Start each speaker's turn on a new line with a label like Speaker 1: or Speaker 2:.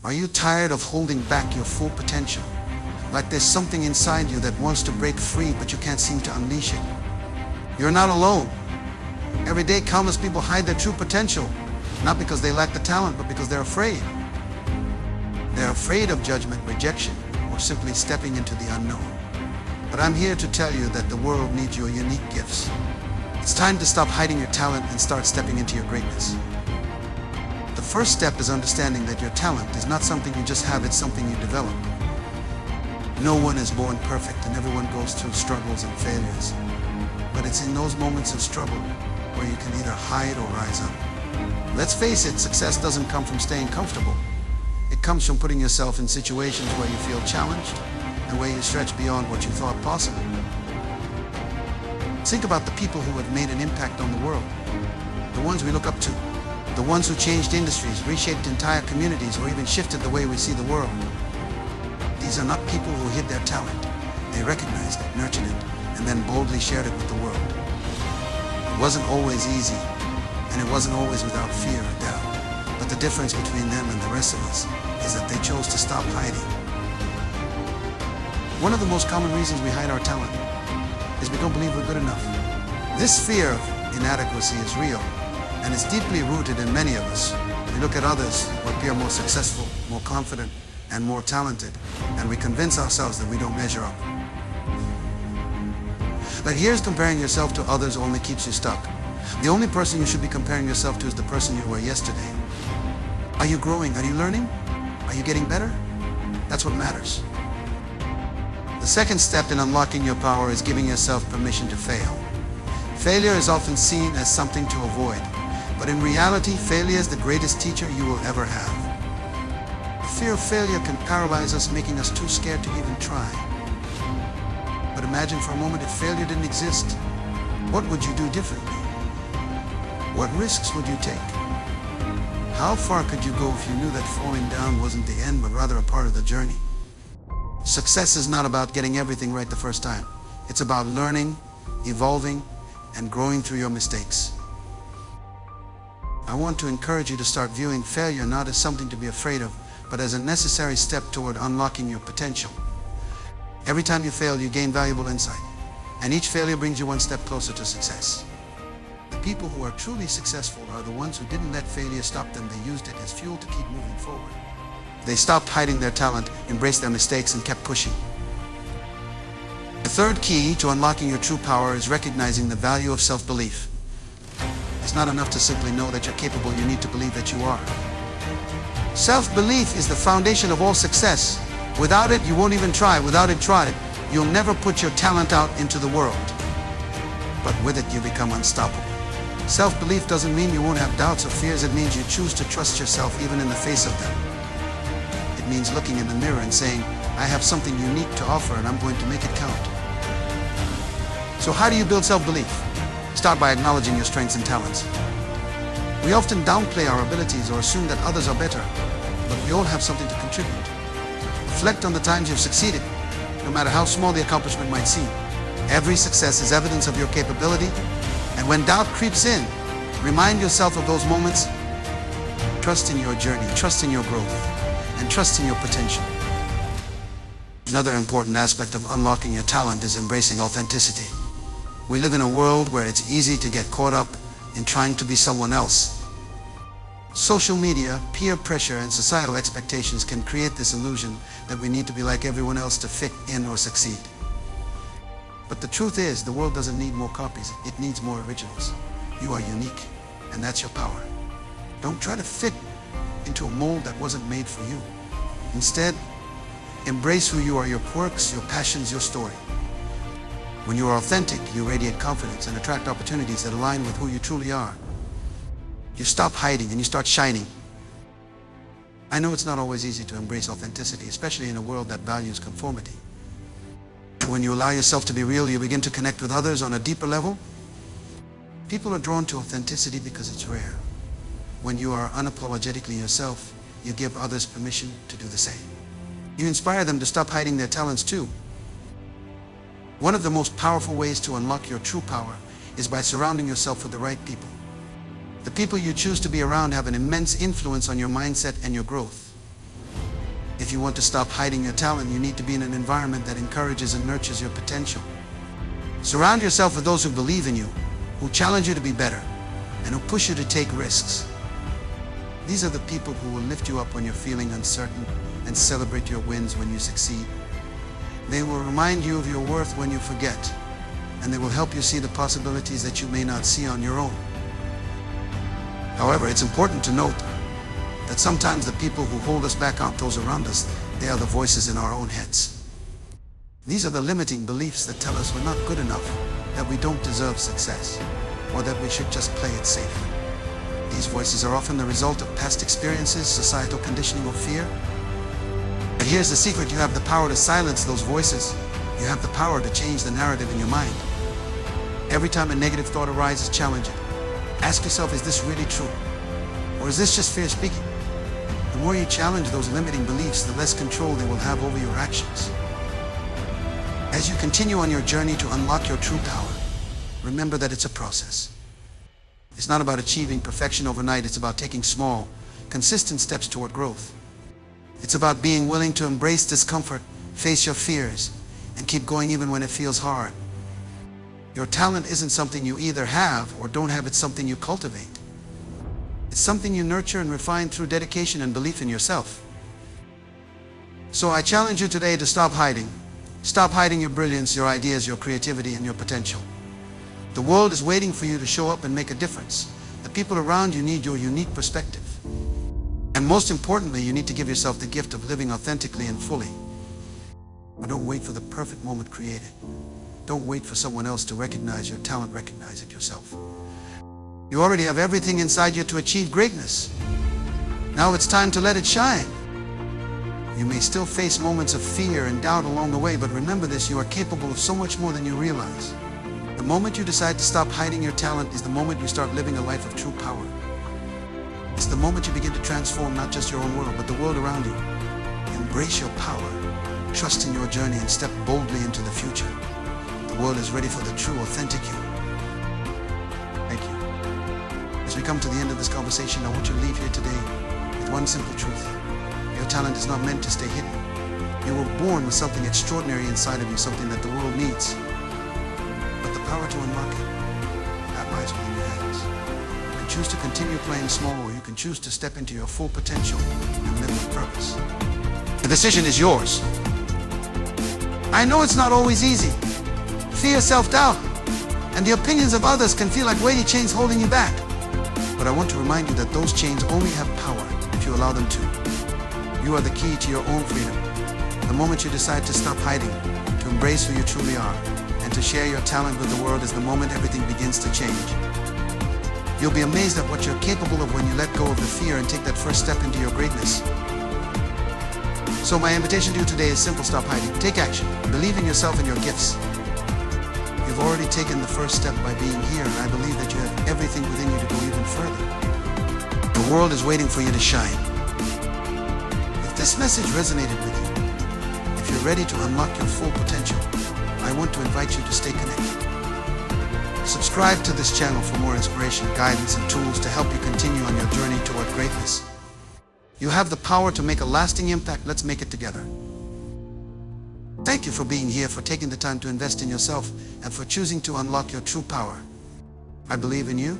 Speaker 1: Are you tired of holding back your full potential? Like there's something inside you that wants to break free, but you can't seem to unleash it? You're not alone. Every day, countless people hide their true potential, not because they lack the talent, but because they're afraid. They're afraid of judgment, rejection, or simply stepping into the unknown. But I'm here to tell you that the world needs your unique gifts. It's time to stop hiding your talent and start stepping into your greatness. The first step is understanding that your talent is not something you just have, it's something you develop. No one is born perfect, and everyone goes through struggles and failures. But it's in those moments of struggle where you can either hide or rise up. Let's face it, success doesn't come from staying comfortable. It comes from putting yourself in situations where you feel challenged and where you stretch beyond what you thought possible. Think about the people who have made an impact on the world, the ones we look up to, the ones who changed industries, reshaped entire communities, or even shifted the way we see the world. These are not people who hid their talent. They recognized it, nurtured it, and then boldly shared it with the world. It wasn't always easy, and it wasn't always without fear or doubt. But the difference between them and the rest of us is that they chose to stop hiding. One of the most common reasons we hide our talent is we don't believe we're good enough. This fear of inadequacy is real, and it's deeply rooted in many of us. We look at others who appear more successful, more confident, and more talented, and we convince ourselves that we don't measure up. But here's comparing yourself to others only keeps you stuck. The only person you should be comparing yourself to is the person you were yesterday. Are you growing? Are you learning? Are you getting better? That's what matters. The second step in unlocking your power is giving yourself permission to fail. Failure is often seen as something to avoid, but in reality, failure is the greatest teacher you will ever have. The fear of failure can paralyze us, making us too scared to even try. But imagine for a moment if failure didn't exist. What would you do differently? What risks would you take? How far could you go if you knew that falling down wasn't the end, but rather a part of the journey? Success is not about getting everything right the first time. It's about learning, evolving, and growing through your mistakes. I want to encourage you to start viewing failure not as something to be afraid of, but as a necessary step toward unlocking your potential. Every time you fail, you gain valuable insight, and each failure brings you one step closer to success. The people who are truly successful are the ones who didn't let failure stop them. They used it as fuel to keep moving forward. They stopped hiding their talent, embraced their mistakes, and kept pushing. The third key to unlocking your true power is recognizing the value of self-belief. It's not enough to simply know that you're capable, you need to believe that you are. Self-belief is the foundation of all success. Without it, you won't even try. Without it, you'll never put your talent out into the world. But with it, you become unstoppable. Self-belief doesn't mean you won't have doubts or fears. It means you choose to trust yourself even in the face of them. It means looking in the mirror and saying, I have something unique to offer and I'm going to make it count. So how do you build self-belief? Start by acknowledging your strengths and talents. We often downplay our abilities or assume that others are better, but we all have something to contribute. Reflect on the times you've succeeded, no matter how small the accomplishment might seem. Every success is evidence of your capability, and when doubt creeps in, remind yourself of those moments. Trust in your journey, trust in your growth, and trust in your potential. Another important aspect of unlocking your talent is embracing authenticity. We live in a world where it's easy to get caught up in trying to be someone else. Social media, peer pressure, and societal expectations can create this illusion that we need to be like everyone else to fit in or succeed. But the truth is, the world doesn't need more copies, it needs more originals. You are unique, and that's your power. Don't try to fit into a mold that wasn't made for you. Instead, embrace who you are, your quirks, your passions, your story. When you are authentic, you radiate confidence and attract opportunities that align with who you truly are. You stop hiding and you start shining. I know it's not always easy to embrace authenticity, especially in a world that values conformity. When you allow yourself to be real, you begin to connect with others on a deeper level. People are drawn to authenticity because it's rare. When you are unapologetically yourself, you give others permission to do the same. You inspire them to stop hiding their talents too. One of the most powerful ways to unlock your true power is by surrounding yourself with the right people. The people you choose to be around have an immense influence on your mindset and your growth. If you want to stop hiding your talent, you need to be in an environment that encourages and nurtures your potential. Surround yourself with those who believe in you, who challenge you to be better, and who push you to take risks. These are the people who will lift you up when you're feeling uncertain and celebrate your wins when you succeed. They will remind you of your worth when you forget, and they will help you see the possibilities that you may not see on your own. However, it's important to note that sometimes the people who hold us back aren't those around us. They are the voices in our own heads. These are the limiting beliefs that tell us we're not good enough, that we don't deserve success, or that we should just play it safe. These voices are often the result of past experiences, societal conditioning, or fear. But here's the secret: you have the power to silence those voices. You have the power to change the narrative in your mind. Every time a negative thought arises, challenge it. Ask yourself, is this really true? Or is this just fear speaking? The more you challenge those limiting beliefs, the less control they will have over your actions. As you continue on your journey to unlock your true power, remember that it's a process. It's not about achieving perfection overnight. It's about taking small, consistent steps toward growth. It's about being willing to embrace discomfort, face your fears, and keep going even when it feels hard. Your talent isn't something you either have or don't have. It's something you cultivate. It's something you nurture and refine through dedication and belief in yourself. So I challenge you today to stop hiding. Stop hiding your brilliance, your ideas, your creativity, and your potential. The world is waiting for you to show up and make a difference. The people around you need your unique perspective. And most importantly, you need to give yourself the gift of living authentically and fully. But don't wait for the perfect moment created. Don't wait for someone else to recognize your talent. Recognize it yourself. You already have everything inside you to achieve greatness. Now it's time to let it shine. You may still face moments of fear and doubt along the way, but remember this: you are capable of so much more than you realize. The moment you decide to stop hiding your talent is the moment you start living a life of true power. It's the moment you begin to transform not just your own world, but the world around you. Embrace your power, trust in your journey, and step boldly into the future. The world is ready for the true, authentic you. Thank you. As we come to the end of this conversation, I want you to leave here today with one simple truth. Your talent is not meant to stay hidden. You were born with something extraordinary inside of you, something that the world needs. But the power to unlock it, that lies within your hands. You can choose to continue playing small, or you can choose to step into your full potential and live with purpose. The decision is yours. I know it's not always easy. Fear, self-doubt, and the opinions of others can feel like weighty chains holding you back. But I want to remind you that those chains only have power if you allow them to. You are the key to your own freedom. The moment you decide to stop hiding, to embrace who you truly are, and to share your talent with the world is the moment everything begins to change. You'll be amazed at what you're capable of when you let go of the fear and take that first step into your greatness. So my invitation to you today is simple: stop hiding. Take action. Believe in yourself and your gifts. You've already taken the first step by being here, and I believe that you have everything within you to go even further. The world is waiting for you to shine. If this message resonated with you, if you're ready to unlock your full potential, I want to invite you to stay connected. Subscribe to this channel for more inspiration, guidance, and tools to help you continue on your journey toward greatness. You have the power to make a lasting impact. Let's make it together. Thank you for being here, for taking the time to invest in yourself, and for choosing to unlock your true power. I believe in you,